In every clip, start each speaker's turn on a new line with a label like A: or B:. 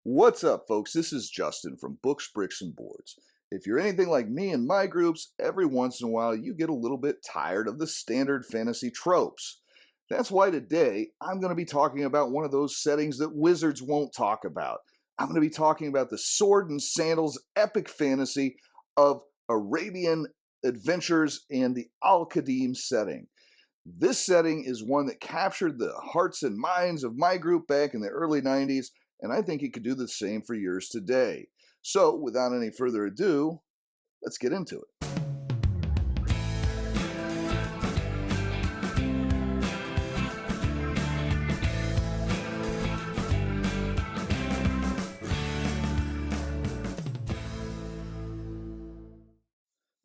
A: What's up, folks? This is Justin from Books, Bricks, and Boards. If you're anything like me and my groups, every once in a while you get a little bit tired of the standard fantasy tropes. That's why today I'm going to be talking about one of those settings that wizards won't talk about. I'm going to be talking about the sword and sandals epic fantasy of Arabian adventures and the Al-Qadim setting. This setting is one that captured the hearts and minds of my group back in the early 90s, and I think it could do the same for yours today. So, without any further ado, let's get into it.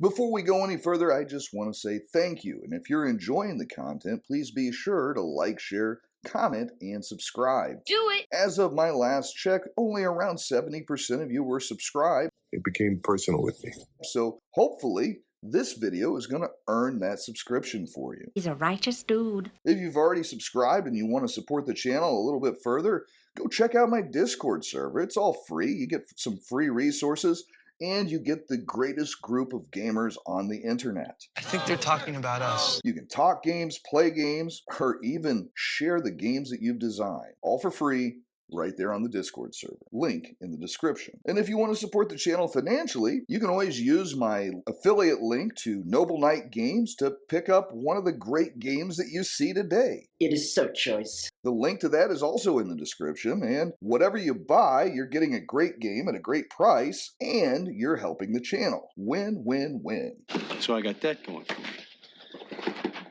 A: Before we go any further, I just want to say thank you. And if you're enjoying the content, please be sure to like, share, comment, and subscribe.
B: Do it!
A: As of my last check, only around 70% of you were subscribed.
C: It became personal with me.
A: So hopefully this video is going to earn that subscription for you.
B: He's a righteous dude.
A: If you've already subscribed and you want to support the channel a little bit further, go check out my Discord server. It's all free. You get some free resources, and you get the greatest group of gamers on the internet.
D: I think they're talking about us.
A: You can talk games, play games, or even share the games that you've designed, all for free, right there on the Discord server. Link in the description. And if you want to support the channel financially, you can always use my affiliate link to Noble Knight Games to pick up one of the great games that you see today.
E: It is so choice.
A: The link to that is also in the description, and whatever you buy, you're getting a great game at a great price, and you're helping the channel. Win, win, win.
F: So I got that going for me,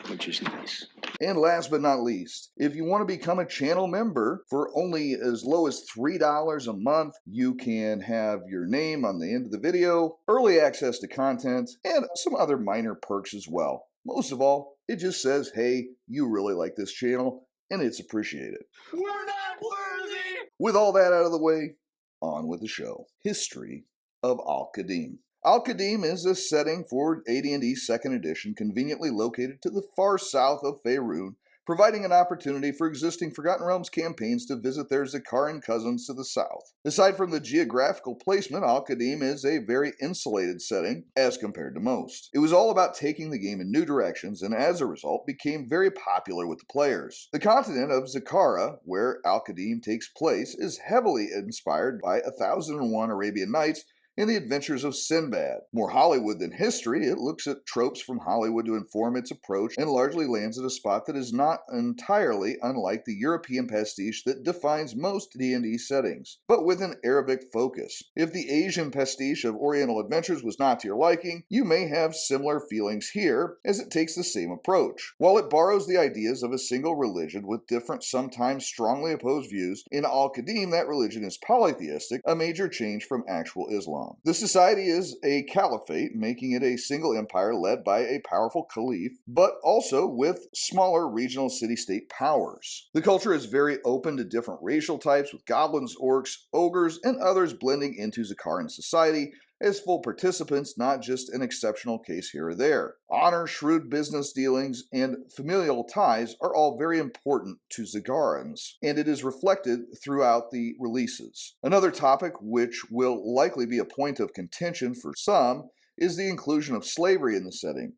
F: which is nice.
A: And last but not least, if you want to become a channel member for only as low as $3 a month, you can have your name on the end of the video, early access to content, and some other minor perks as well. Most of all, it just says, hey, you really like this channel, and it's appreciated.
D: We're not worthy!
A: With all that out of the way, on with the show. History of Al-Qadim. Al-Qadim is a setting for AD&D 2nd edition conveniently located to the far south of Faerun, providing an opportunity for existing Forgotten Realms campaigns to visit their Zakaran cousins to the south. Aside from the geographical placement, Al-Qadim is a very insulated setting as compared to most. It was all about taking the game in new directions, and as a result became very popular with the players. The continent of Zakara, where Al-Qadim takes place, is heavily inspired by 1001 Arabian Nights and the adventures of Sinbad. More Hollywood than history, it looks at tropes from Hollywood to inform its approach and largely lands at a spot that is not entirely unlike the European pastiche that defines most D&D settings, but with an Arabic focus. If the Asian pastiche of Oriental Adventures was not to your liking, you may have similar feelings here, as it takes the same approach. While it borrows the ideas of a single religion with different, sometimes strongly opposed views, in Al-Qadim that religion is polytheistic, a major change from actual Islam. The society is a caliphate, making it a single empire led by a powerful caliph, but also with smaller regional city-state powers. The culture is very open to different racial types, with goblins, orcs, ogres, and others blending into Zakaran society as full participants, not just an exceptional case here or there. Honor, shrewd business dealings, and familial ties are all very important to Zagarans, and it is reflected throughout the releases. Another topic which will likely be a point of contention for some is the inclusion of slavery in the setting,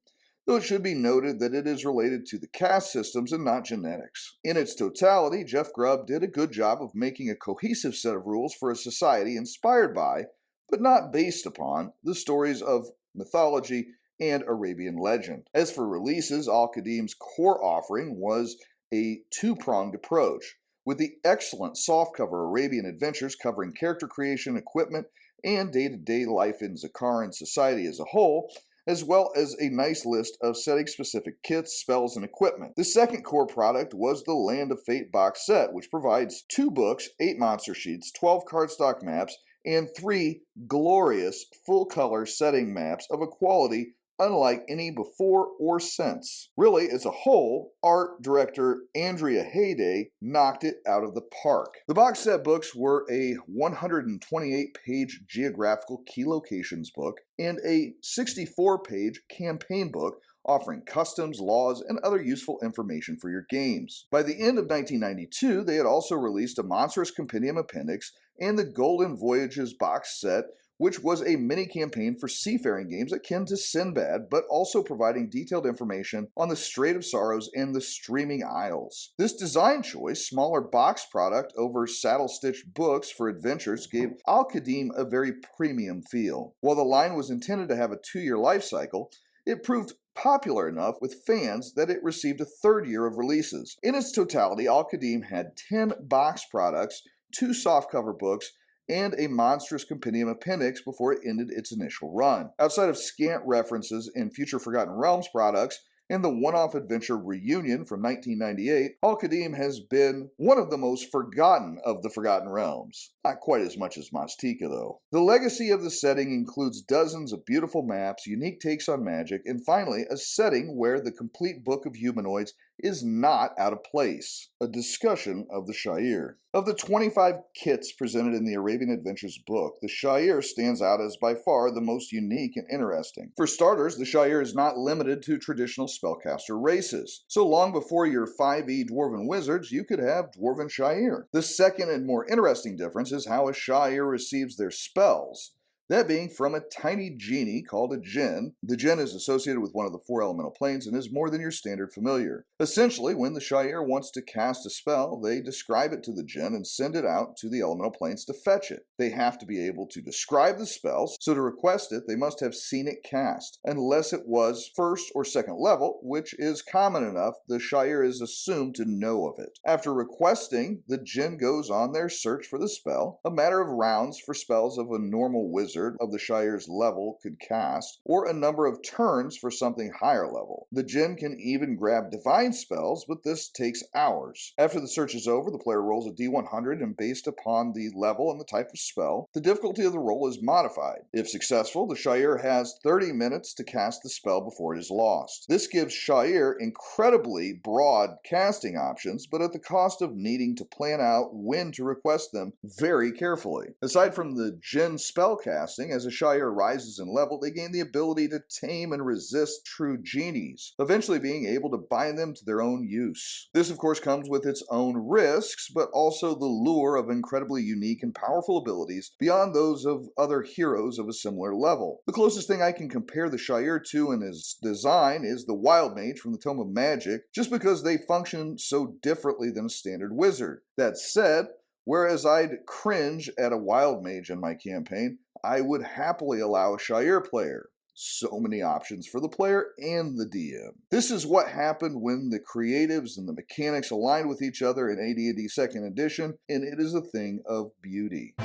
A: though it should be noted that it is related to the caste systems and not genetics. In its totality, Jeff Grubb did a good job of making a cohesive set of rules for a society inspired by, but not based upon, the stories of mythology and Arabian legend. As for releases, Al-Qadim's core offering was a two-pronged approach, with the excellent softcover Arabian adventures covering character creation, equipment, and day-to-day life in Zakaran society as a whole, as well as a nice list of setting-specific kits, spells, and equipment. The second core product was the Land of Fate box set, which provides 2 books, 8 monster sheets, 12 cardstock maps, and 3 glorious full-color setting maps of a quality unlike any before or since. Really, as a whole, art director Andrea Hayday knocked it out of the park. The box set books were a 128-page geographical key locations book and a 64-page campaign book offering customs, laws, and other useful information for your games. By the end of 1992, they had also released a monstrous compendium appendix and the Golden Voyages box set, which was a mini-campaign for seafaring games akin to Sinbad, but also providing detailed information on the Strait of Sorrows and the Streaming Isles. This design choice, smaller box product over saddle-stitched books for adventures, gave Al-Qadim a very premium feel. While the line was intended to have a 2-year life cycle, it proved popular enough with fans that it received a third year of releases. In its totality, Al-Qadim had 10 box products, 2 softcover books, and a monstrous compendium appendix before it ended its initial run. Outside of scant references in future Forgotten Realms products, and the one-off adventure Reunion from 1998, Al-Qadim has been one of the most forgotten of the Forgotten Realms. Not quite as much as Mastika, though. The legacy of the setting includes dozens of beautiful maps, unique takes on magic, and finally, a setting where the complete Book of Humanoids is not out of place. A discussion of the Sha'ir. Of the 25 kits presented in the Arabian Adventures book, the Sha'ir stands out as by far the most unique and interesting. For starters, the Sha'ir is not limited to traditional spellcaster races. So long before your 5e Dwarven Wizards, you could have Dwarven Sha'ir. The second and more interesting difference is how a Sha'ir receives their spells. That being from a tiny genie called a djinn. The djinn is associated with one of the 4 elemental planes and is more than your standard familiar. Essentially, when the Sha'ir wants to cast a spell, they describe it to the djinn and send it out to the elemental planes to fetch it. They have to be able to describe the spell, so to request it, they must have seen it cast. Unless it was first or second level, which is common enough, the Sha'ir is assumed to know of it. After requesting, the djinn goes on their search for the spell, a matter of rounds for spells of a normal wizard of the Sha'ir's level could cast, or a number of turns for something higher level. The djinn can even grab divine spells, but this takes hours. After the search is over, the player rolls a d100, and based upon the level and the type of spell, the difficulty of the roll is modified. If successful, the Sha'ir has 30 minutes to cast the spell before it is lost. This gives Sha'ir incredibly broad casting options, but at the cost of needing to plan out when to request them very carefully. Aside from the djinn spellcast, as a Sha'ir rises in level, they gain the ability to tame and resist true genies, eventually being able to bind them to their own use. This, of course, comes with its own risks, but also the lure of incredibly unique and powerful abilities beyond those of other heroes of a similar level. The closest thing I can compare the Sha'ir to in his design is the Wild Mage from the Tome of Magic, just because they function so differently than a standard wizard. That said, whereas I'd cringe at a Wild Mage in my campaign, I would happily allow a Sha'ir player. So many options for the player and the DM. This is what happened when the creatives and the mechanics aligned with each other in AD&D 2nd edition, and it is a thing of beauty.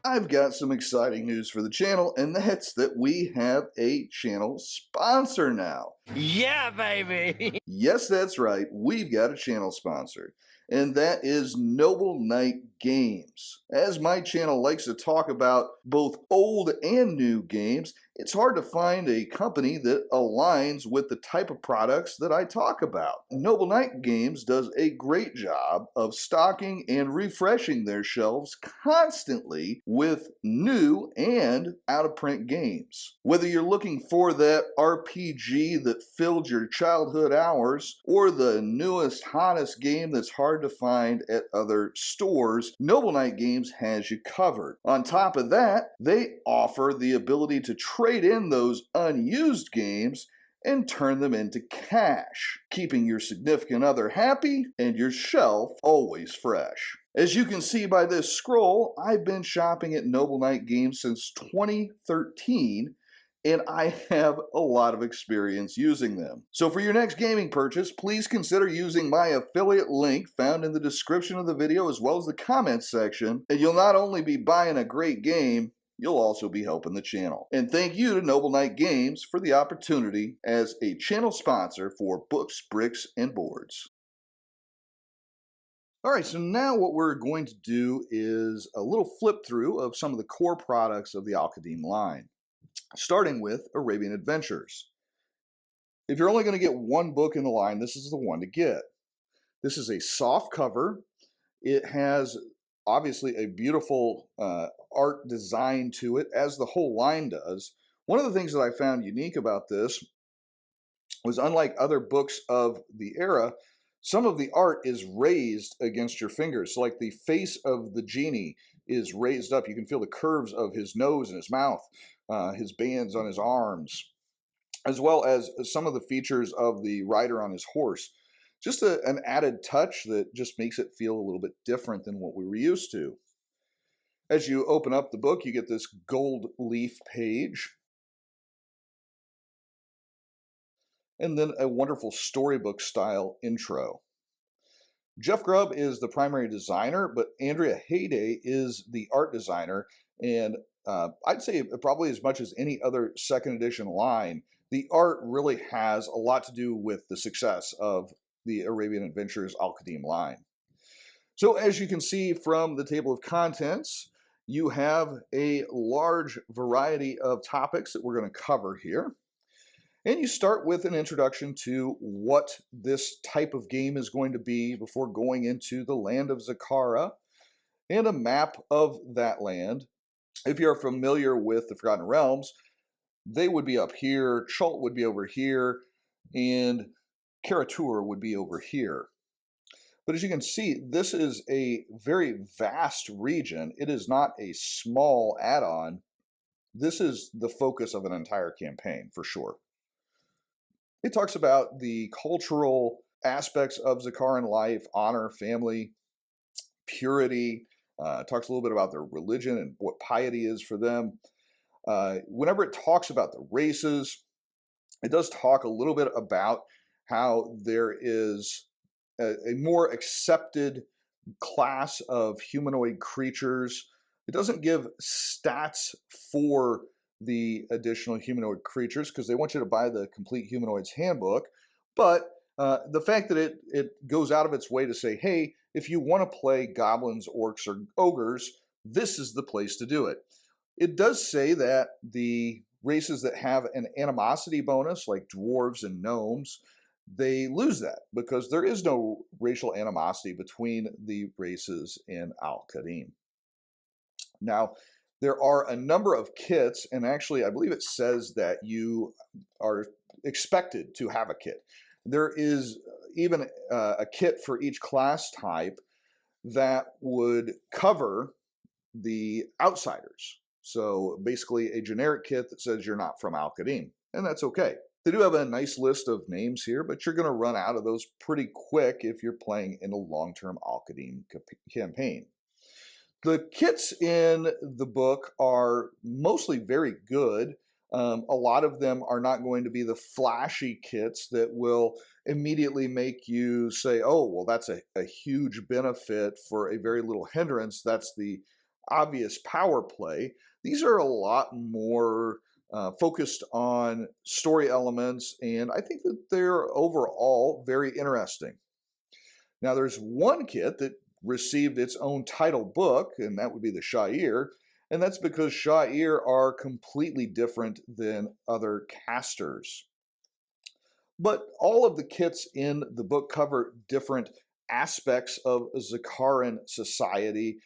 A: I've got some exciting news for the channel, and that's that we have a channel sponsor now.
D: Yeah, baby!
A: Yes, that's right, we've got a channel sponsor, and that is Noble Knight Games. As my channel likes to talk about both old and new games, it's hard to find a company that aligns with the type of products that I talk about. Noble Knight Games does a great job of stocking and refreshing their shelves constantly with new and out-of-print games. Whether you're looking for that RPG that filled your childhood hours, or the newest, hottest game that's hard to find at other stores, Noble Knight Games has you covered. On top of that, they offer the ability to trade in those unused games and turn them into cash, keeping your significant other happy and your shelf always fresh. As you can see by this scroll, I've been shopping at Noble Knight Games since 2013, and I have a lot of experience using them. So for your next gaming purchase, please consider using my affiliate link found in the description of the video as well as the comments section, and you'll not only be buying a great game, you'll also be helping the channel. And thank you to Noble Knight Games for the opportunity as a channel sponsor for Books, Bricks, and Boards. Alright, so now what we're going to do is a little flip through of some of the core products of the Al-Qadim line, starting with Arabian Adventures. If you're only going to get one book in the line, this is the one to get. This is a soft cover. It has obviously a beautiful art design to it, as the whole line does. One of the things that I found unique about this was, unlike other books of the era, Some of the art is raised against your fingers. So like the face of the genie is raised up. You can feel the curves of his nose and his mouth, his bands on his arms, as well as some of the features of the rider on his horse. Just an added touch that just makes it feel a little bit different than what we were used to. As you open up the book, you get this gold leaf page, and then a wonderful storybook style intro. Jeff Grubb is the primary designer, but Andrea Hayday is the art designer. And I'd say probably as much as any other second edition line, the art really has a lot to do with the success of the Arabian Adventures Al-Qadim line. So as you can see from the table of contents, you have a large variety of topics that we're going to cover here. And you start with an introduction to what this type of game is going to be before going into the land of Zakara and a map of that land. If you're familiar with the Forgotten Realms, they would be up here, Chult would be over here, and Karatur would be over here. But as you can see, this is a very vast region. It is not a small add-on. This is the focus of an entire campaign, for sure. It talks about the cultural aspects of Zakaran life, honor, family, purity. Talks a little bit about their religion and what piety is for them. Whenever it talks about the races, it does talk a little bit about how there is a more accepted class of humanoid creatures. It doesn't give stats for the additional humanoid creatures because they want you to buy the complete humanoids handbook. But the fact that it goes out of its way to say, hey, if you want to play goblins, orcs, or ogres, this is the place to do it. It does say that the races that have an animosity bonus, like dwarves and gnomes, they lose that because there is no racial animosity between the races in Al-Qadim. Now, there are a number of kits, and actually I believe it says that you are expected to have a kit. There is even a kit for each class type that would cover the outsiders. So basically a generic kit that says you're not from Al-Qadim, and that's okay. They do have a nice list of names here, but you're going to run out of those pretty quick if you're playing in a long-term Al-Qadim campaign. The kits in the book are mostly very good. A lot of them are not going to be the flashy kits that will immediately make you say, oh, well, that's a huge benefit for a very little hindrance. That's the obvious power play. These are a lot more focused on story elements, and I think that they're overall very interesting. Now, there's one kit that received its own title book, and that would be the Sha'ir, and that's because Sha'ir are completely different than other casters. But all of the kits in the book cover different aspects of Zakaran society.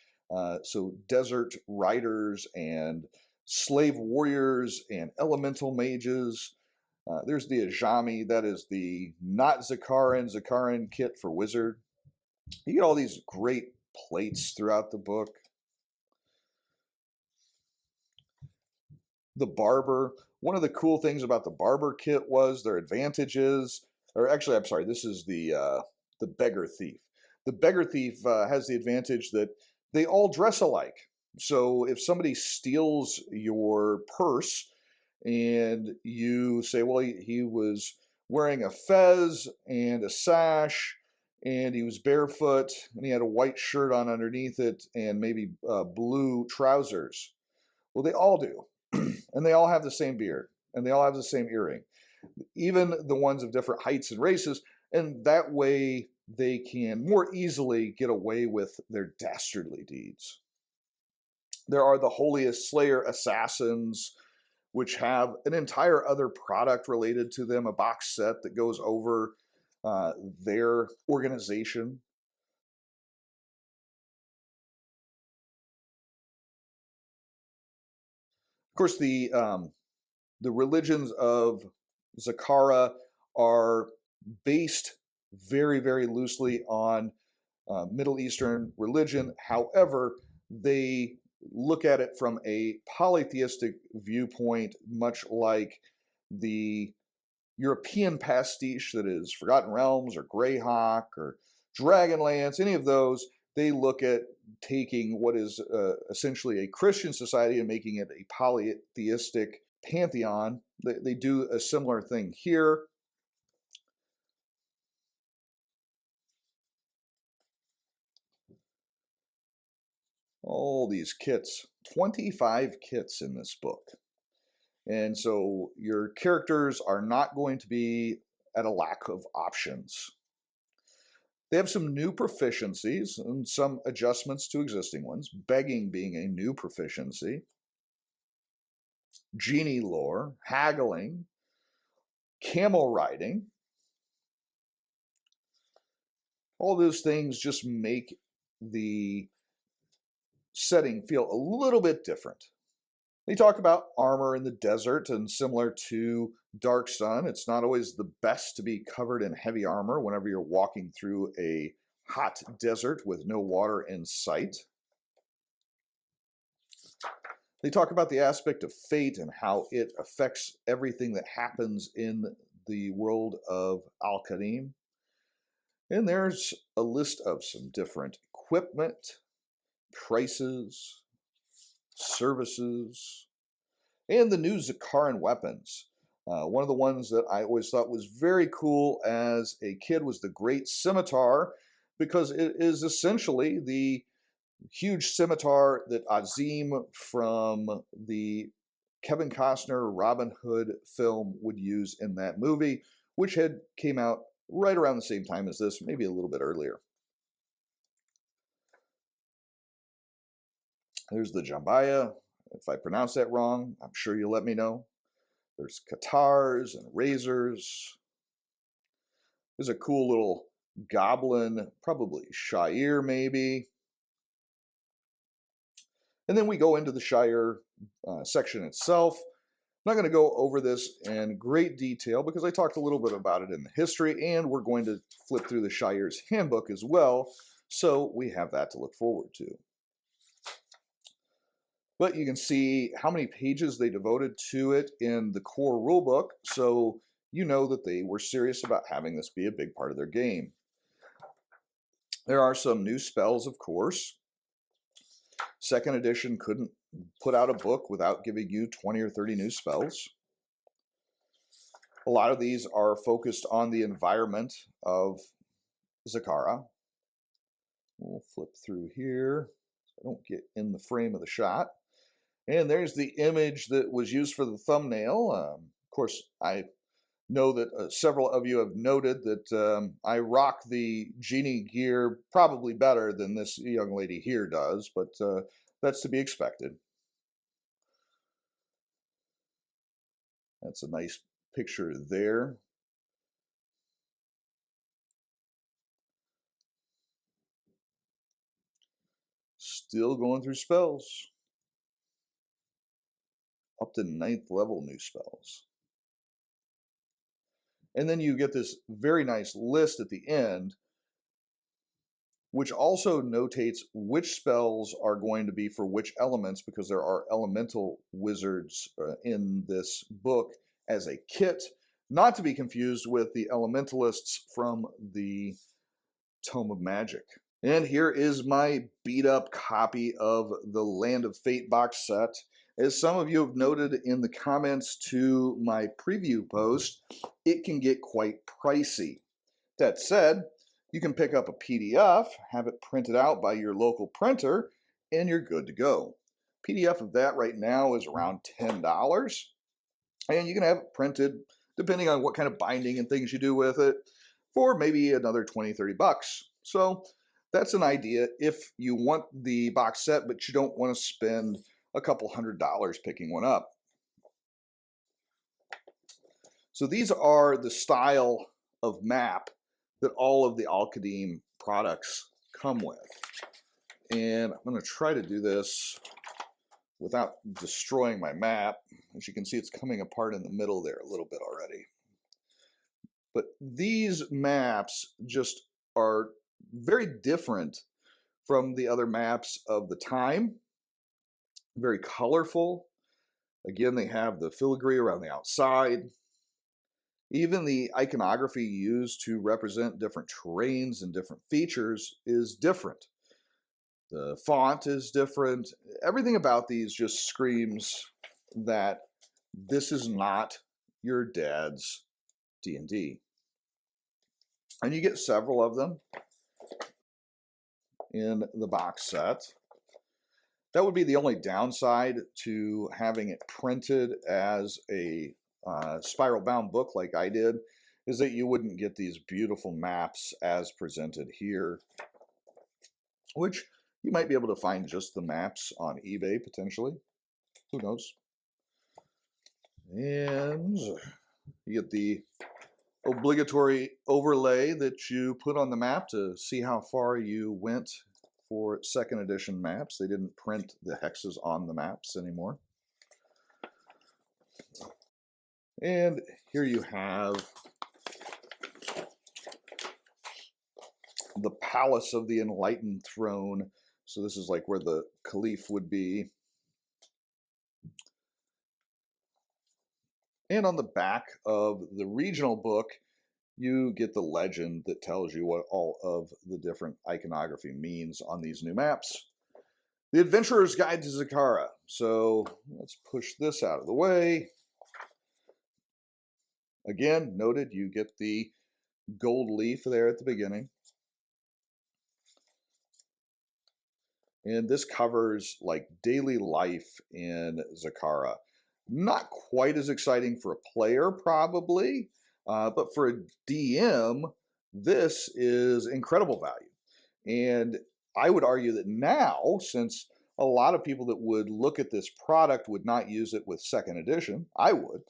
A: So desert riders and slave warriors and elemental mages. There's the Ajami, that is the not Zakaran kit for wizard. You get all these great plates throughout the book. The barber. One of the cool things about the barber kit was their advantages. Or actually, I'm sorry, this is the beggar thief. The beggar thief has the advantage that they all dress alike. So if somebody steals your purse and you say, well, he was wearing a fez and a sash and he was barefoot and he had a white shirt on underneath it and maybe blue trousers. Well, they all do. And they all have the same beard and they all have the same earring, even the ones of different heights and races. And that way they can more easily get away with their dastardly deeds. There are the holiest slayer assassins, which have an entire other product related to them, a box set that goes over their organization. Of course, the religions of Zakara are based very, very loosely on Middle Eastern religion. However, they look at it from a polytheistic viewpoint, much like the European pastiche that is Forgotten Realms or Greyhawk or Dragonlance, any of those. They look at taking what is essentially a Christian society and making it a polytheistic pantheon. They do a similar thing here. All these kits, 25 kits in this book. And so your characters are not going to be at a lack of options. They have some new proficiencies and some adjustments to existing ones, begging being a new proficiency, genie lore, haggling, camel riding. All those things just make the setting feel a little bit different. They talk about armor in the desert, and similar to Dark Sun, it's not always the best to be covered in heavy armor whenever you're walking through a hot desert with no water in sight. They talk about the aspect of fate and how it affects everything that happens in the world of Al-Qadim. And there's a list of some different equipment, prices, services, and the new Zakaran weapons. One of the ones that I always thought was very cool as a kid was the Great Scimitar, because it is essentially the huge scimitar that Azim from the Kevin Costner Robin Hood film would use in that movie, which had came out right around the same time as this, maybe a little bit earlier. There's the Jambaya. If I pronounce that wrong, I'm sure you'll let me know. There's katars and razors. There's a cool little goblin, probably Sha'ir maybe. And then we go into the Sha'ir section itself. I'm not going to go over this in great detail because I talked a little bit about it in the history, and we're going to flip through the Sha'ir's handbook as well, so we have that to look forward to. But you can see how many pages they devoted to it in the core rulebook, so you know that they were serious about having this be a big part of their game. There are some new spells, of course. Second edition couldn't put out a book without giving you 20 or 30 new spells. A lot of these are focused on the environment of Zakara. We'll flip through here so I don't get in the frame of the shot. And there's the image that was used for the thumbnail. Of course, I know that several of you have noted that I rock the genie gear probably better than this young lady here does, but that's to be expected. That's a nice picture there. Still going through spells. Up to 9th level new spells. And then you get this very nice list at the end, which also notates which spells are going to be for which elements, because there are elemental wizards in this book as a kit, not to be confused with the elementalists from the Tome of Magic. And here is my beat up copy of the Land of Fate box set. As some of you have noted in the comments to my preview post, it can get quite pricey. That said, you can pick up a PDF, have it printed out by your local printer, and you're good to go. PDF of that right now is around $10, and you can have it printed, depending on what kind of binding and things you do with it, for maybe another 20, 30 bucks. So that's an idea if you want the box set, but you don't want to spend a couple $100 picking one up. So these are the style of map that all of the Al-Qadim products come with. And I'm going to try to do this without destroying my map. As you can see, it's coming apart in the middle there a little bit already. But these maps just are very different from the other maps of the time. Very colorful. Again, they have the filigree around the outside. Even the iconography used to represent different terrains and different features is different. The font is different. Everything about these just screams that this is not your dad's D&D. And you get several of them in the box set. That would be the only downside to having it printed as a spiral bound book like I did, is that you wouldn't get these beautiful maps as presented here, which you might be able to find just the maps on eBay potentially. Who knows? And you get the obligatory overlay that you put on the map to see how far you went for second edition maps. They didn't print the hexes on the maps anymore. And here you have the Palace of the Enlightened Throne. So this is like where the Caliph would be. And on the back of the regional book, you get the legend that tells you what all of the different iconography means on these new maps. The Adventurer's Guide to Zakara. So let's push this out of the way. Again, noted, you get the gold leaf there at the beginning. And this covers like daily life in Zakara. Not quite as exciting for a player, probably, but for a DM, this is incredible value. And I would argue that now, since a lot of people that would look at this product would not use it with second edition, I would,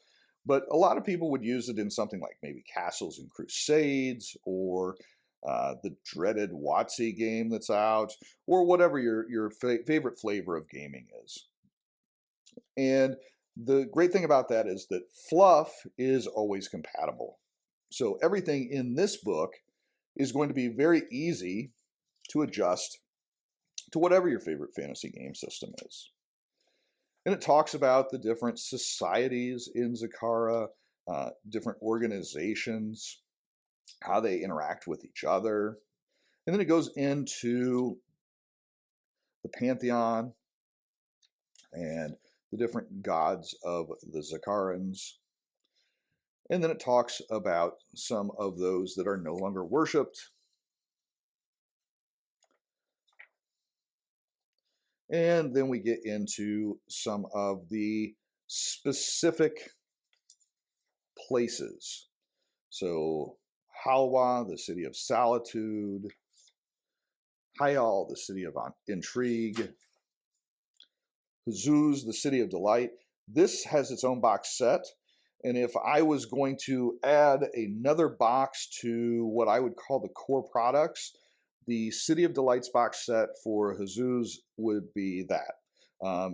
A: but a lot of people would use it in something like maybe Castles and Crusades, or the dreaded WotC game that's out, or whatever your favorite flavor of gaming is. And the great thing about that is that fluff is always compatible. So everything in this book is going to be very easy to adjust to whatever your favorite fantasy game system is. And it talks about the different societies in Zakara, different organizations, how they interact with each other. And then it goes into the pantheon and the different gods of the Zakarans. And then it talks about some of those that are no longer worshipped. And then we get into some of the specific places. So Halwa, the city of solitude. Hayal, the city of intrigue. Huzuz, the city of delight. This has its own box set. And if I was going to add another box to what I would call the core products, the City of Delights box set for Huzuz would be that.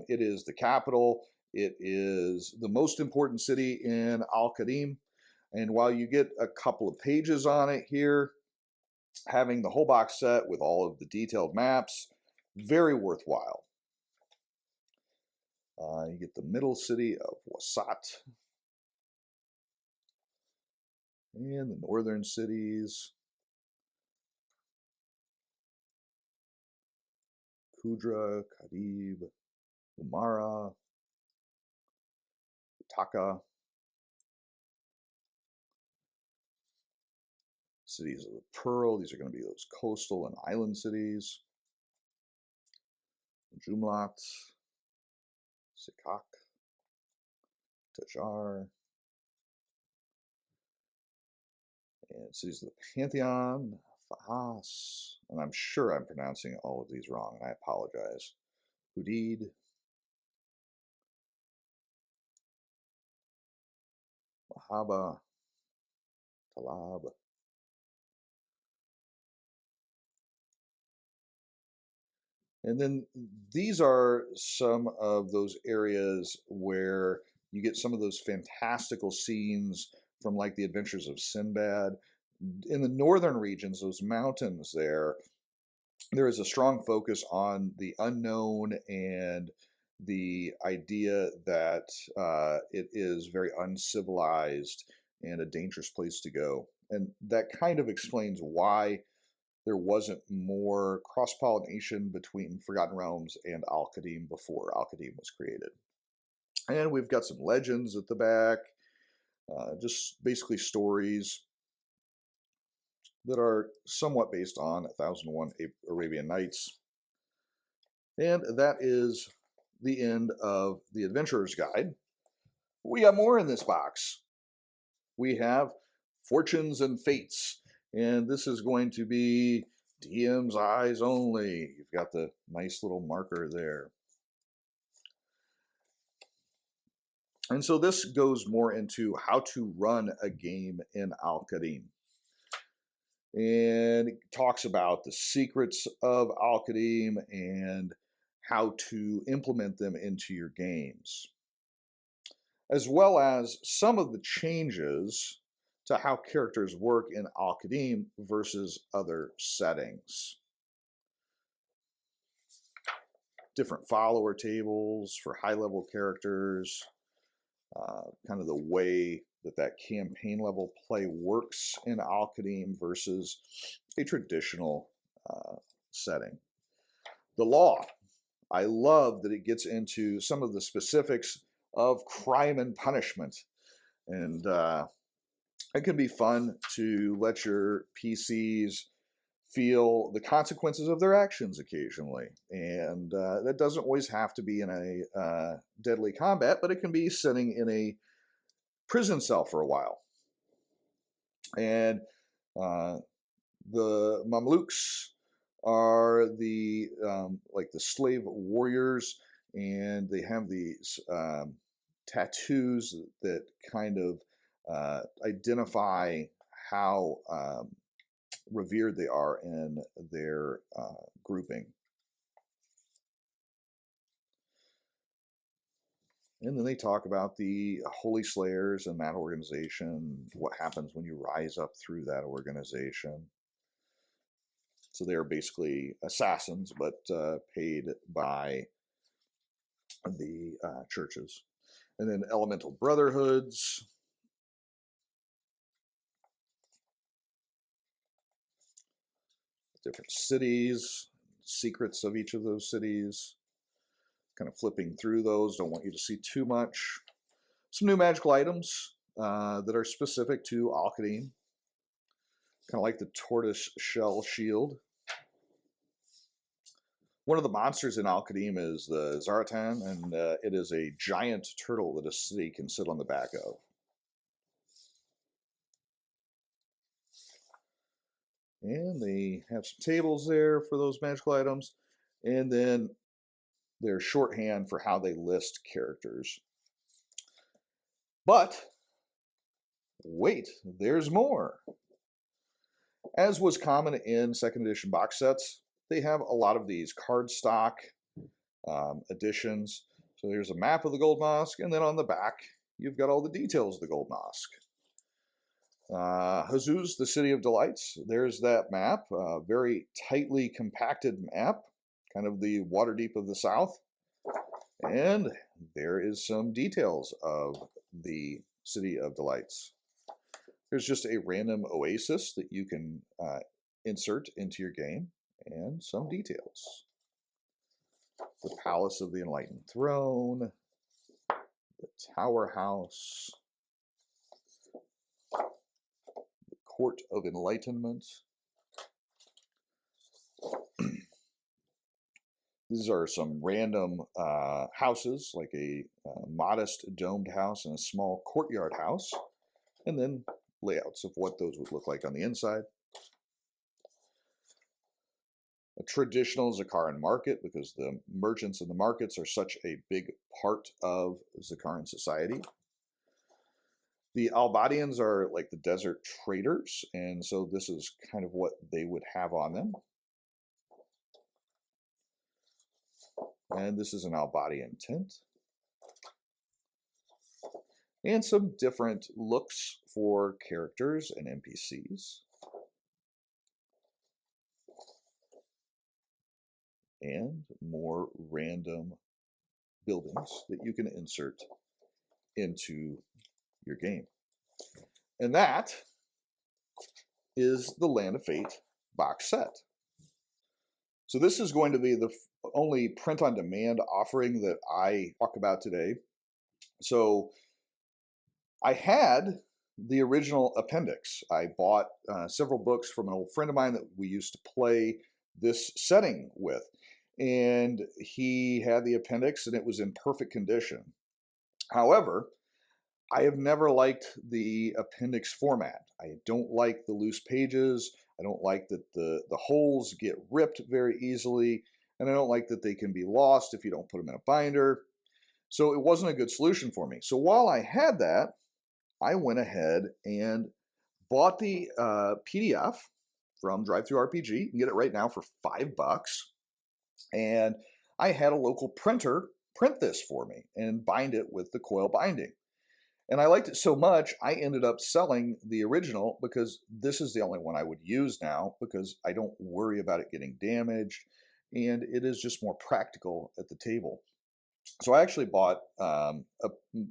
A: It is the capital. It is the most important city in Al-Qadim. And while you get a couple of pages on it here, having the whole box set with all of the detailed maps, very worthwhile. You get the middle city of Wasat, and the northern cities, Kudra, Kadib, Umara, Taka, cities of the Pearl. These are going to be those coastal and island cities. Jumlat, Sikak, Tajar, and cities of the Pantheon, Fahas, and I'm sure I'm pronouncing all of these wrong, and I apologize. Hudid, Mahaba, Talab. And then these are some of those areas where you get some of those fantastical scenes from like the Adventures of Sinbad. In the northern regions, those mountains there is a strong focus on the unknown and the idea that it is very uncivilized and a dangerous place to go. And that kind of explains why there wasn't more cross-pollination between Forgotten Realms and Al-Qadim before Al-Qadim was created. And we've got some legends at the back, just basically stories that are somewhat based on 1001 Arabian Nights. And that is the end of the Adventurer's Guide. We got more in this box. We have Fortunes and Fates, and this is going to be DM's eyes only. You've got the nice little marker there. And so this goes more into how to run a game in Al-Qadim. And it talks about the secrets of Al-Qadim and how to implement them into your games, as well as some of the changes to how characters work in Al-Qadim versus other settings. Different follower tables for high-level characters, kind of the way that campaign level play works in Al-Qadim versus a traditional setting. The law. I love that it gets into some of the specifics of crime and punishment. And it can be fun to let your PCs feel the consequences of their actions occasionally. And that doesn't always have to be in a deadly combat, but it can be sitting in a prison cell for a while. And the Mamluks are the like the slave warriors, and they have these tattoos that kind of identify how revered they are in their grouping. And then they talk about the Holy Slayers and that organization, what happens when you rise up through that organization. So they are basically assassins, but paid by the churches. And then elemental brotherhoods. Different cities, secrets of each of those cities. Kind of flipping through those, don't want you to see too much. Some new magical items that are specific to Al-Qadim. Kind of like the tortoise shell shield. One of the monsters in Al-Qadim is the Zaratan, and it is a giant turtle that a city can sit on the back of. And they have some tables there for those magical items. And then their shorthand for how they list characters. But wait, there's more. As was common in second edition box sets, they have a lot of these cardstock editions. So there's a map of the Gold Mosque, and then on the back, you've got all the details of the Gold Mosque. Hazuz, the City of Delights, there's that map, very tightly compacted map, kind of the Waterdeep of the South. And there is some details of the City of Delights. There's just a random oasis that you can insert into your game, and some details. The Palace of the Enlightened Throne, the Tower House, the Court of Enlightenment. These are some random houses, like a modest domed house and a small courtyard house, and then layouts of what those would look like on the inside. A traditional Zakaran market, because the merchants and the markets are such a big part of Zakaran society. The Albadians are like the desert traders, and so this is kind of what they would have on them. And this is an Albadian tent. and some different looks for characters and NPCs. And more random buildings that you can insert into your game. And that is the Land of Fate box set. So this is going to be the only print-on-demand offering that I talk about today. So I had the original appendix. I bought several books from an old friend of mine that we used to play this setting with. And he had the appendix and it was in perfect condition. However, I have never liked the appendix format. I don't like the loose pages. I don't like that the holes get ripped very easily. And I don't like that they can be lost if you don't put them in a binder. So it wasn't a good solution for me. So while I had that, I went ahead and bought the PDF from DriveThruRPG. You can get it right now for $5. And I had a local printer print this for me and bind it with the coil binding. And I liked it so much, I ended up selling the original because this is the only one I would use now because I don't worry about it getting damaged and it is just more practical at the table. So I actually bought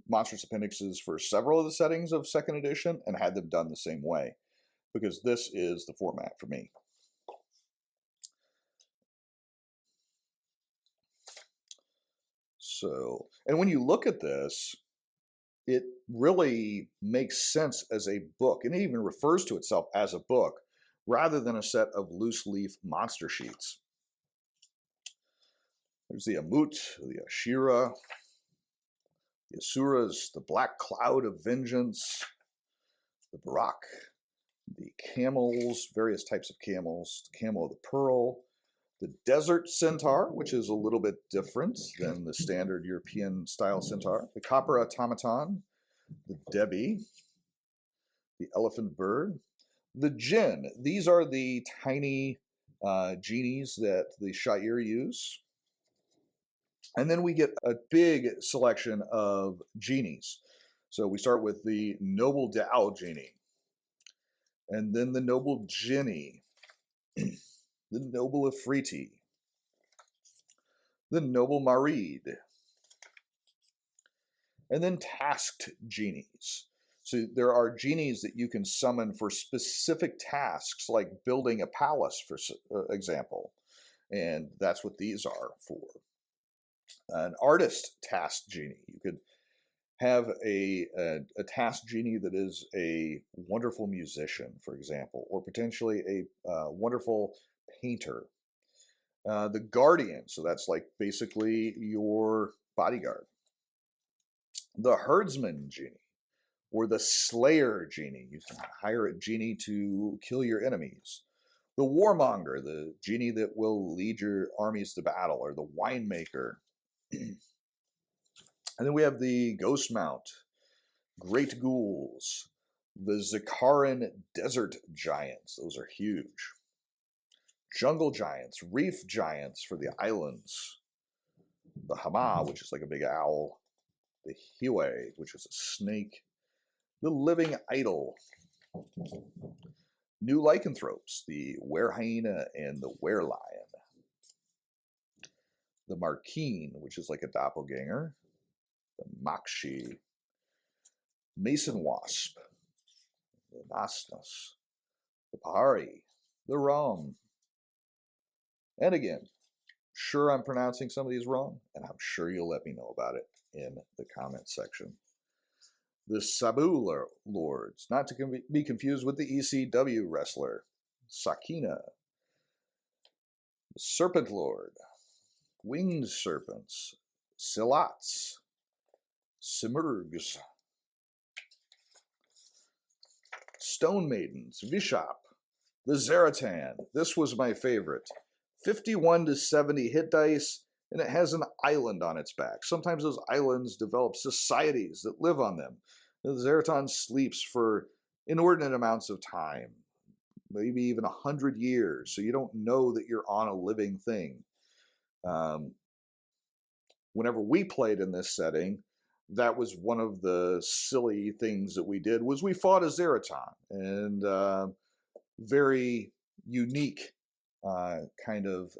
A: Monstrous Appendixes for several of the settings of 2nd edition and had them done the same way because this is the format for me. So, and when you look at this, it really makes sense as a book, and it even refers to itself as a book rather than a set of loose leaf monster sheets. There's the Amut, the Ashira, the Asuras, the Black Cloud of Vengeance, the Barak, the camels, various types of camels, the Camel of the Pearl, the Desert Centaur, which is a little bit different than the standard European style centaur, the Copper Automaton, the Debbie, the Elephant Bird, the Jinn. These are the tiny genies that the Sha'ir use. And then we get a big selection of genies. So we start with the Noble Dao genie, and then the Noble Jinni, the Noble Afriti, the Noble Marid, and then tasked genies. So there are genies that you can summon for specific tasks, like building a palace, for example. And that's what these are for. An artist tasked genie. You could have a tasked genie that is a wonderful musician, for example, or potentially a wonderful painter. The guardian, so that's like basically your bodyguard. The herdsman genie, or the slayer genie. You can hire a genie to kill your enemies. The warmonger, the genie that will lead your armies to battle, or the winemaker. And then we have the ghost mount, great ghouls, the Zakaran desert giants. Those are huge. Jungle giants, reef giants for the islands. The Hama, which is like a big owl. The Hiwe, which is a snake. The living idol. New lycanthropes, the were-hyena and the were-lion. The Markeen, which is like a doppelganger. The Makshi. Mason wasp. The Nasnas. The Pahari. The Ram. And again, sure I'm pronouncing some of these wrong, and I'm sure you'll let me know about it in the comments section. The Sabu Lords, not to be confused with the ECW wrestler, Sakina. The Serpent Lord, Winged Serpents, Silats, Simurgs, Stone Maidens, Vishap, the Zaratan. This was my favorite. 51 to 70 hit dice, and it has an island on its back. Sometimes those islands develop societies that live on them. The Zaratan sleeps for inordinate amounts of time, maybe even 100 years, so you don't know that you're on a living thing. Whenever we played in this setting, that was one of the silly things that we did was we fought a Zeraton, and very unique kind of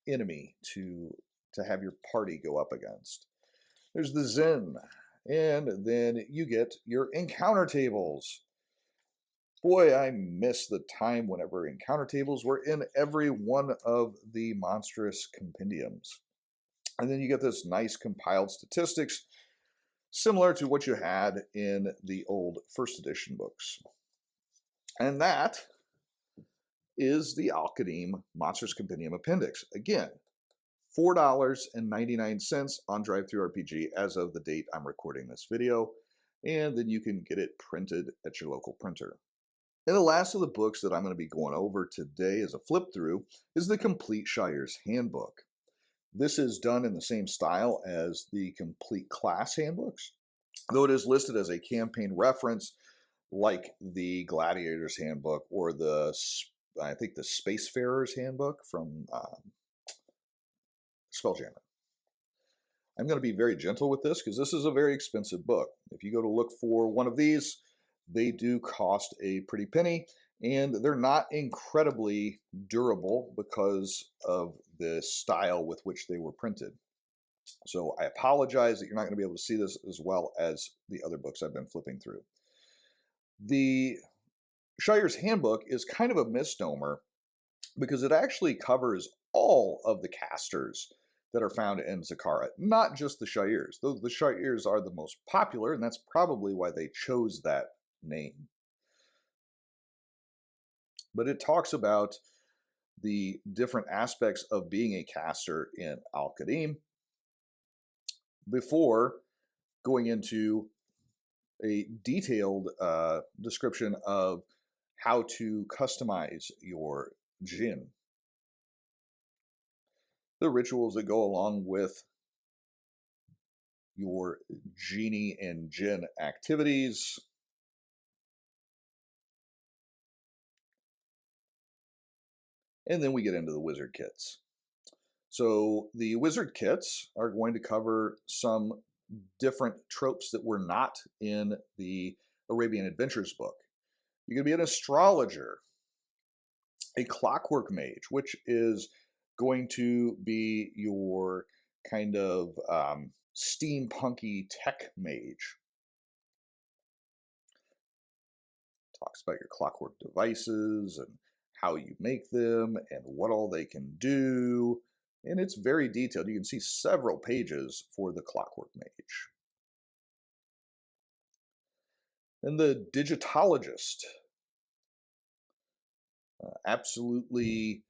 A: enemy to have your party go up against. There's the Zen, and then you get your encounter tables. Boy, I miss the time whenever encounter tables were in every one of the monstrous compendiums. And then you get this nice compiled statistics similar to what you had in the old first edition books. And that is the Al-Qadim Monsters Compendium Appendix. Again, $4.99 on DriveThruRPG as of the date I'm recording this video, and then you can get it printed at your local printer. And the last of the books that I'm going to be going over today as a flip through is the Complete Shire's Handbook. This is done in the same style as the Complete Class Handbooks, though it is listed as a campaign reference like the Gladiator's Handbook or I think the Spacefarer's Handbook from Spelljammer. I'm going to be very gentle with this because this is a very expensive book. If you go to look for one of these, they do cost a pretty penny, and they're not incredibly durable because of the style with which they were printed. So I apologize that you're not going to be able to see this as well as the other books I've been flipping through. The Shire's Handbook is kind of a misnomer because it actually covers all of the casters that are found in Zakara, not just the Sha'ires, though the Sha'ires are the most popular, and that's probably why they chose that name. But it talks about the different aspects of being a caster in Al-Qadim before going into a detailed description of how to customize your djinn, the rituals that go along with your genie and djinn activities, and then we get into the wizard kits. So the wizard kits are going to cover some different tropes that were not in the Arabian Adventures book. You can be an astrologer, a clockwork mage, which is going to be your kind of steampunky tech mage. Talks about your clockwork devices and how you make them and what all they can do. And it's very detailed. You can see several pages for the clockwork mage. And the digitologist, absolutely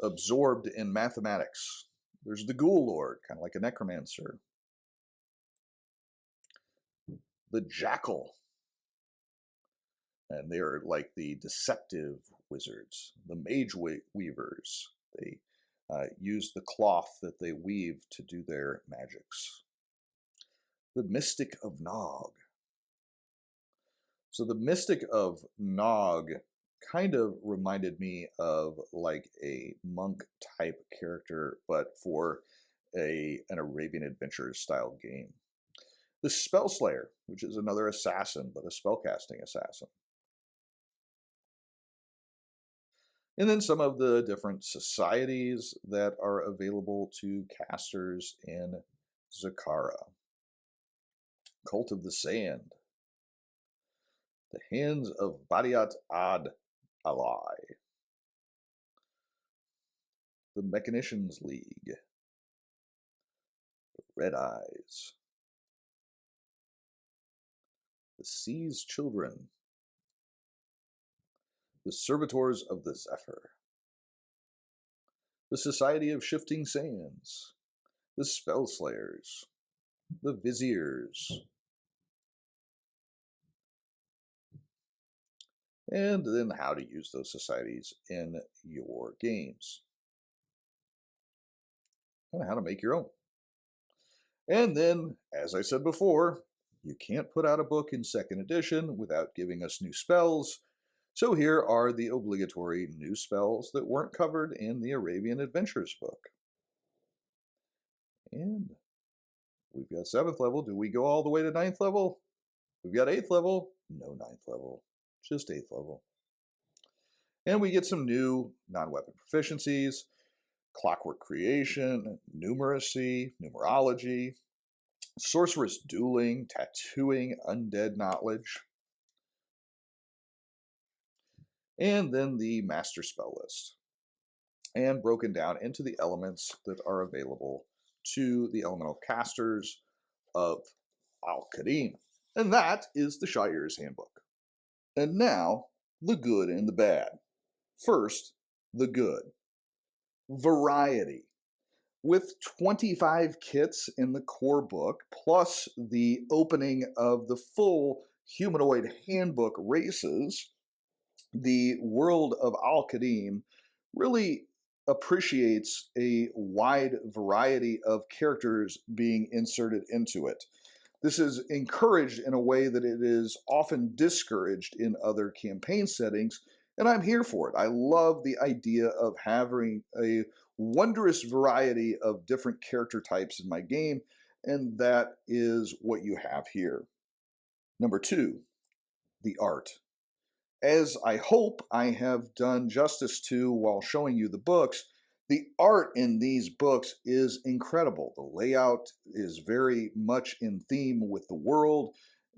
A: absorbed in mathematics. There's the ghoul lord, kind of like a necromancer. The jackal, and they're like the deceptive wizards. The mage weavers, they use the cloth that they weave to do their magics. The mystic of Nog. So the mystic of Nog kind of reminded me of like a monk type character, but for an Arabian Adventures style game. The Spellslayer, which is another assassin, but a spellcasting assassin. And then some of the different societies that are available to casters in Zakara. Cult of the Sand. The Hands of Badiat Ad Alai. The Mechanicians League. The Red Eyes. The Sea's Children. The Servitors of the Zephyr. The Society of Shifting Sands. The Spellslayers. The Viziers. And then how to use those societies in your games. And how to make your own. And then, as I said before, you can't put out a book in 2nd edition without giving us new spells. So here are the obligatory new spells that weren't covered in the Arabian Adventures book. And We've got 7th level. Do we go all the way to 9th level? We've got 8th level. No 9th level, just 8th level. And we get some new non-weapon proficiencies, clockwork creation, numeracy, numerology, sorceress dueling, tattooing, undead knowledge, and then the master spell list, and broken down into the elements that are available to the elemental casters of Al-Qadim. And that is the Sha'ir's Handbook. And now, the good and the bad. First, the good. Variety. With 25 kits in the core book, plus the opening of the full humanoid handbook races, the world of Al-Qadim really appreciates a wide variety of characters being inserted into it. This is encouraged in a way that it is often discouraged in other campaign settings, and I'm here for it. I love the idea of having a wondrous variety of different character types in my game, and that is what you have here. Number 2, the art. As I hope I have done justice to while showing you the books, the art in these books is incredible. The layout is very much in theme with the world,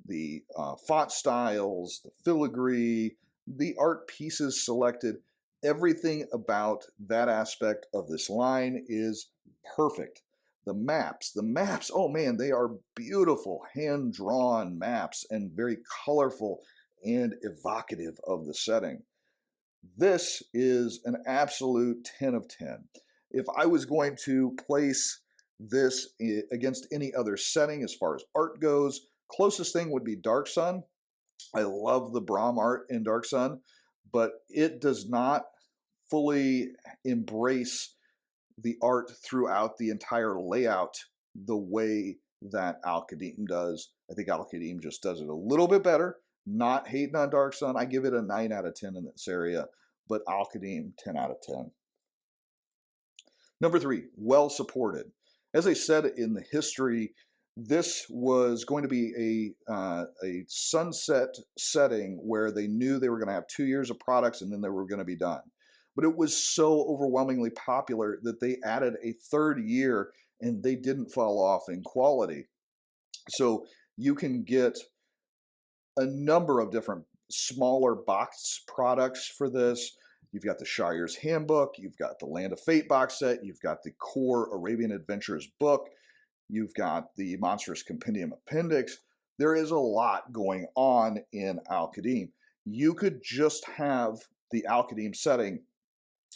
A: the font styles, the filigree, the art pieces selected. Everything about that aspect of this line is perfect. The maps, oh man, they are beautiful, hand-drawn maps and very colorful and evocative of the setting. This is an absolute 10 of 10. If I was going to place this against any other setting as far as art goes, closest thing would be Dark Sun. I love the Brahm art in Dark Sun, but it does not fully embrace the art throughout the entire layout the way that Al-Qadim does. I think Al-Qadim just does it a little bit better. Not hating on Dark Sun. I give it a 9 out of 10 in this area, but Al-Qadim, 10 out of 10. Number 3, well supported. As I said in the history, this was going to be a sunset setting where they knew they were going to have 2 years of products and then they were going to be done. But it was so overwhelmingly popular that they added a 3rd year and they didn't fall off in quality. So you can get a number of different smaller box products for this. You've got the Shire's Handbook, you've got the Land of Fate box set, you've got the core Arabian Adventures book, you've got the Monstrous Compendium Appendix. There is a lot going on in Al-Qadim. You could just have the Al-Qadim setting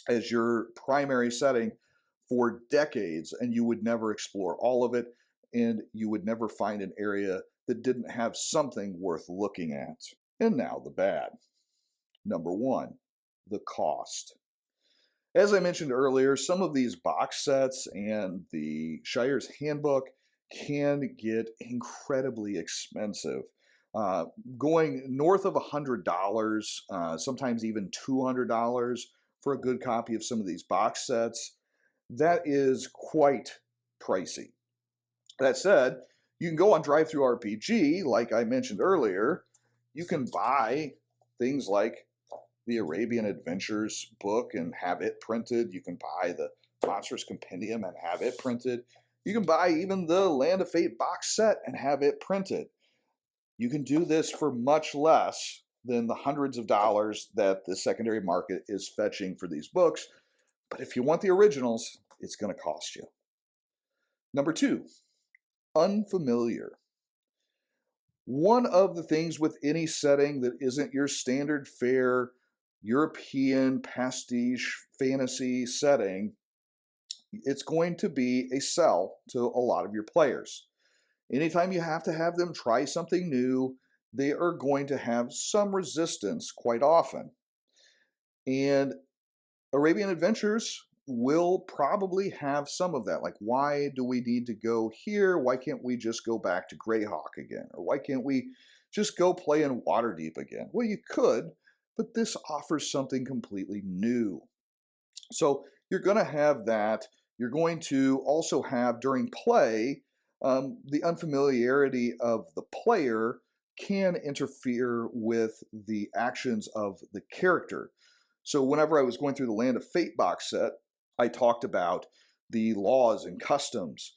A: as your primary setting for decades, and you would never explore all of it, and you would never find an area that didn't have something worth looking at. And now the bad. Number 1, the cost. As I mentioned earlier, some of these box sets and the Shire's Handbook can get incredibly expensive. Going north of $100, sometimes even $200 for a good copy of some of these box sets. That is quite pricey. That said, you can go on DriveThruRPG, like I mentioned earlier. You can buy things like the Arabian Adventures book and have it printed. You can buy the Monstrous Compendium and have it printed. You can buy even the Land of Fate box set and have it printed. You can do this for much less than the hundreds of dollars that the secondary market is fetching for these books. But if you want the originals, it's going to cost you. Number 2, unfamiliar. One of the things with any setting that isn't your standard fare European pastiche fantasy setting, it's going to be a sell to a lot of your players. Anytime you have to have them try something new, they are going to have some resistance quite often. And Arabian Adventures will probably have some of that. Like, why do we need to go here? Why can't we just go back to Greyhawk again? Or why can't we just go play in Waterdeep again? Well, you could, but this offers something completely new. So you're going to have that. You're going to also have, during play, The unfamiliarity of the player can interfere with the actions of the character. So whenever I was going through the Land of Fate box set, I talked about the laws and customs.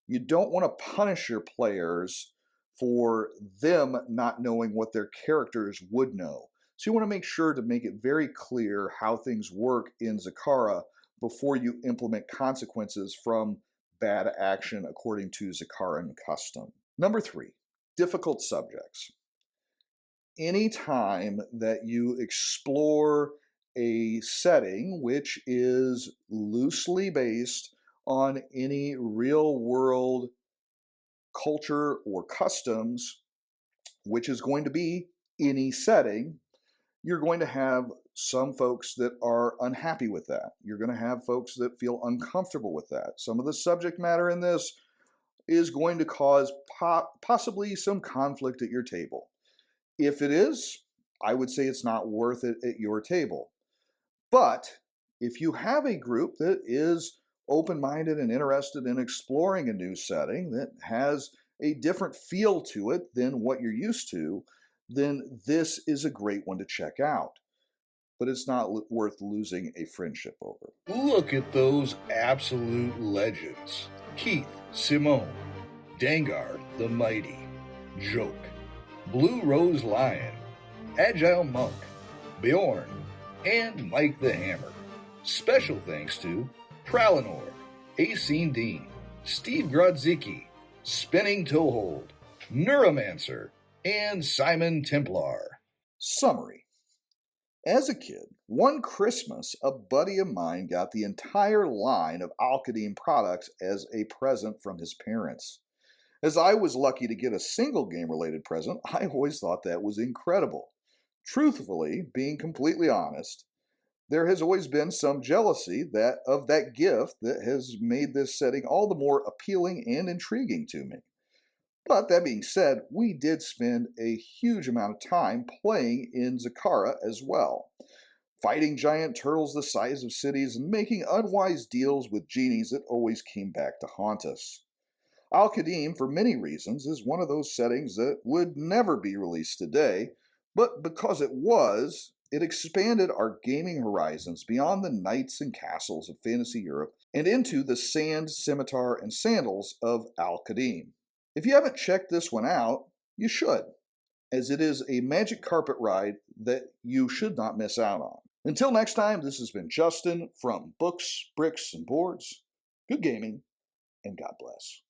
A: You don't want to punish your players for them not knowing what their characters would know. So you want to make sure to make it very clear how things work in Zakara before you implement consequences from bad action according to Zakaran custom. Number 3, difficult subjects. Anytime that you explore a setting which is loosely based on any real world culture or customs, which is going to be any setting, you're going to have some folks that are unhappy with that. You're going to have folks that feel uncomfortable with that. Some of the subject matter in this is going to cause possibly some conflict at your table. If it is, I would say it's not worth it at your table. But if you have a group that is open-minded and interested in exploring a new setting that has a different feel to it than what you're used to, then this is a great one to check out. But it's not worth losing a friendship over.
B: Look at those absolute legends. Keith, Simone, Dangar the Mighty, Joke, Blue Rose Lion, Agile Monk, Bjorn, and Mike the Hammer. Special thanks to Pralinor, Acine Dean, Steve Grodzicki, Spinning Toehold, Neuromancer, and Simon Templar.
A: Summary. As a kid, one Christmas, a buddy of mine got the entire line of Al-Qadim products as a present from his parents. As I was lucky to get a single game-related present, I always thought that was incredible. Truthfully, being completely honest, there has always been some jealousy of that gift that has made this setting all the more appealing and intriguing to me. But that being said, we did spend a huge amount of time playing in Zakara as well, fighting giant turtles the size of cities and making unwise deals with genies that always came back to haunt us. Al-Qadim, for many reasons, is one of those settings that would never be released today, but because it was, it expanded our gaming horizons beyond the knights and castles of fantasy Europe and into the sand, scimitar, and sandals of Al-Qadim. If you haven't checked this one out, you should, as it is a magic carpet ride that you should not miss out on. Until next time, this has been Justin from Books, Bricks, and Boards. Good gaming, and God bless.